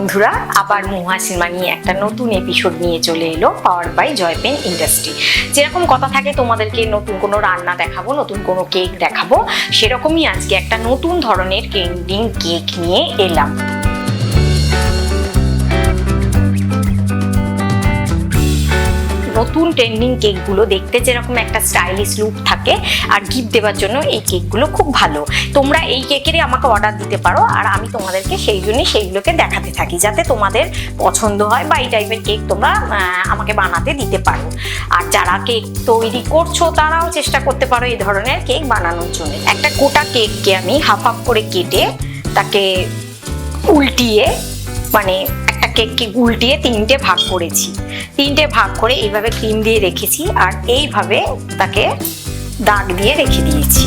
বন্ধুরা, আবার মুহা সিনেমা নিয়ে একটা নতুন এপিসোড নিয়ে চলে এলো power by Joy pen industry. যেরকম কথা থাকে তোমাদেরকে নতুন কোনো রান্না দেখাবো, নতুন কোনো কেক দেখাবো, সেরকমই আজকে একটা নতুন ধরনের ট্রেন্ডিং কেক নিয়ে এলাম। নতুন ট্রেন্ডিং কেকগুলো দেখতে যেরকম একটা স্টাইলিশ লুক থাকে, আর গিফট দেওয়ার জন্য এই কেকগুলো খুব ভালো। তোমরা এই কেকেরই আমাকে অর্ডার দিতে পারো, আর আমি তোমাদেরকে সেই জন্যই সেইগুলোকে দেখাতে থাকি, যাতে তোমাদের পছন্দ হয় বা এই টাইপের কেক তোমরা আমাকে বানাতে দিতে পারো। আর যারা কেক তৈরি করছো তারাও চেষ্টা করতে পারো এই ধরনের কেক বানানোর জন্য। একটা গোটা কেককে আমি হাফ হাফ করে কেটে তাকে উল্টিয়ে, মানে একটা কেককে উল্টিয়ে তিনটে ভাগ করেছি। তিনটে ভাগ করে এইভাবে ক্রিম দিয়ে রেখেছি, আর এইভাবে তাকে দাগ দিয়ে রেখে দিয়েছি।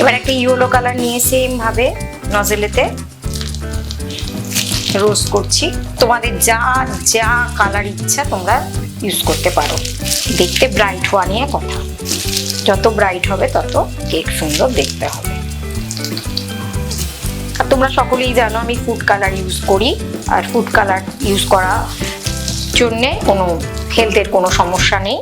এবার একটা ইয়েলো কালার নিয়ে সেম ভাবে নজলেতে রোজ করছি। তোমাদের যা যা কালার ইচ্ছা তোমরা ইউজ করতে পারো। দেখতে ব্রাইট হওয়া নিয়ে কথা, যত ব্রাইট হবে তত কেক সুন্দর দেখতে হবে। আর তোমরা সকলেই জানো আমি ফুড কালার ইউজ করি, আর ফুড কালার ইউজ করার জন্যে কোনো হেলথের কোনো সমস্যা নেই।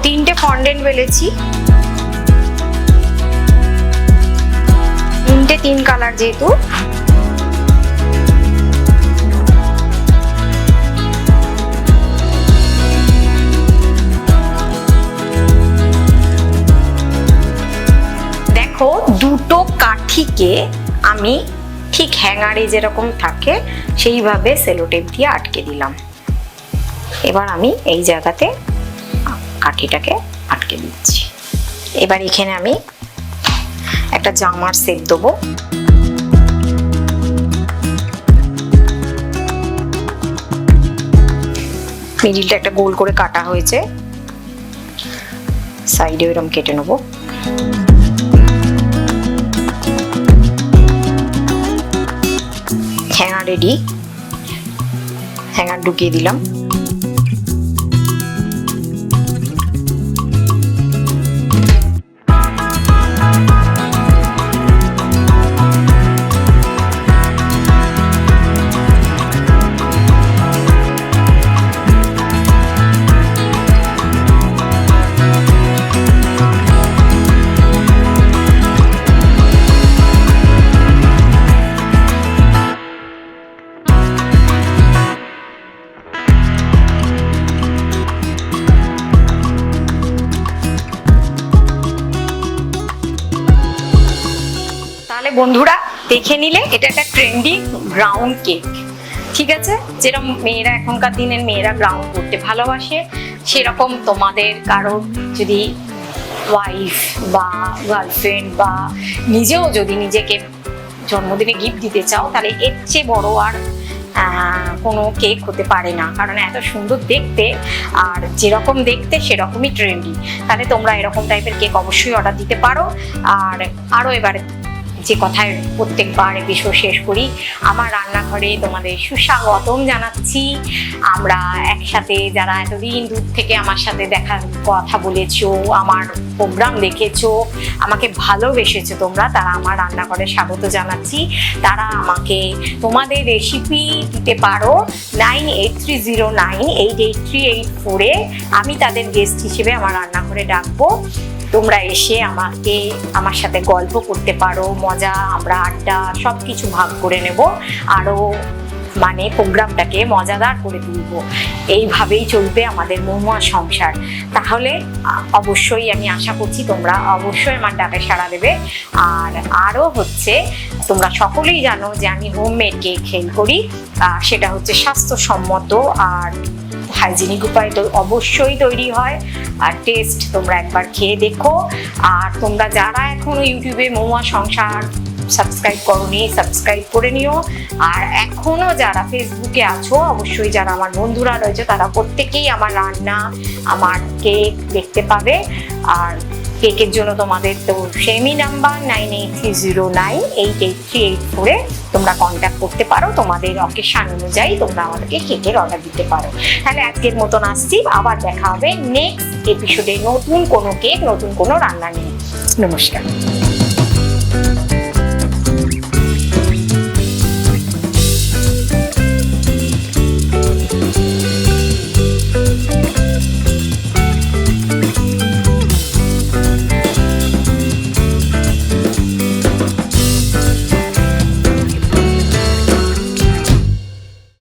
তিনটে ফন্ডেন্ট বেলেছি, তিন কালার যেহেতু। দেখো, দুটো কাঠিকে আমি ঠিক হ্যাঙ্গারে যেরকম থাকে সেইভাবে সেলোটেপ দিয়ে আটকে দিলাম। এবার আমি এই জায়গাতে কাঠিটাকে আটকে দিচ্ছি। এবার এখানে আমি একটা জামার শেপ দেবো। মিডিলটা একটা গোল করে কাটা হয়েছে, সাইডে এরকম কেটে নেবো। হ্যাঙ্গার রেডি, হ্যাঙ্গার ঢুকিয়ে দিলাম। বন্ধুরা দেখে নিলে এটা একটা ট্রেন্ডি গ্রাউন কেক, ঠিক আছে? যেরকম মেয়েরা এখনকার দিনের মেয়েরা গ্রাউন করতে ভালোবাসে, সেরকম তোমাদের কারো যদি ওয়াইফ বা গার্লফ্রেন্ড বা নিজেও যদি নিজেকে জন্মদিনে গিফট দিতে চাও, তাহলে এর চেয়ে বড় আর কোনো কেক হতে পারে না, কারণ এত সুন্দর দেখতে আর যেরকম দেখতে সেরকমই ট্রেন্ডি। তাহলে তোমরা এরকম টাইপের কেক অবশ্যই অর্ডার দিতে পারো। আর আরও এবারে যে কথায় প্রত্যেকবার এপিসোড শেষ করি, আমার রান্নাঘরে তোমাদের সুস্বাগতম জানাচ্ছি। আমরা একসাথে যারা এতদিন দূর থেকে আমার সাথে কথা বলেছো, আমার প্রোগ্রাম দেখেছো, আমাকে ভালোবেসেছো তোমরা, তারা আমার রান্নাঘরে স্বাগত জানাচ্ছি। তারা আমাকে তোমাদের রেসিপি দিতে পারো 9830988384-এ। আমি তাদের গেস্ট হিসেবে আমার রান্নাঘরে ডাকবো। তোমরা এসে আমার সাথে গল্প করতে পারো, মজা, আমরা আড্ডা সব কিছু ভাগ করে নেব। আরও মানে প্রোগ্রামটাকে মজাদার করে তুলবো। এইভাবেই চলবে আমাদের মহুয়া সংসার। তাহলে অবশ্যই আমি আশা করছি তোমরা অবশ্যই আমার ডাকে সাড়া দেবে। আর আরও হচ্ছে, তোমরা সকলেই জানো যে আমি হোমমেড কেক সেল করি, সেটা হচ্ছে স্বাস্থ্যসম্মত আর হাইজিনিক উপায় তো অবশ্যই তৈরি হয়, আর টেস্ট তোমরা একবার খেয়ে দেখো। আর তোমরা যারা এখনো ইউটিউবে মহুয়া সংসার সাবস্ক্রাইব করোনি, সাবস্ক্রাইব করে নিও। আর এখনো যারা ফেসবুকে আছো, অবশ্যই যারা আমার বন্ধুরা রয়েছে তারা প্রত্যেকেই আমার রান্না, আমার কেক দেখতে পাবে। আর কেকের জন্য তোমাদের তো সেমই নাম্বার 9830988384-এ তোমরা কন্ট্যাক্ট করতে পারো। তোমাদের অকেশন অনুযায়ী তোমরা আমাদেরকে কেকের অর্ডার দিতে পারো। তাহলে আজকের মতন আসছি, আবার দেখা হবে নেক্সট এপিসোডে নতুন কোনো কেক, নতুন কোনো রান্না নিয়ে। নমস্কার।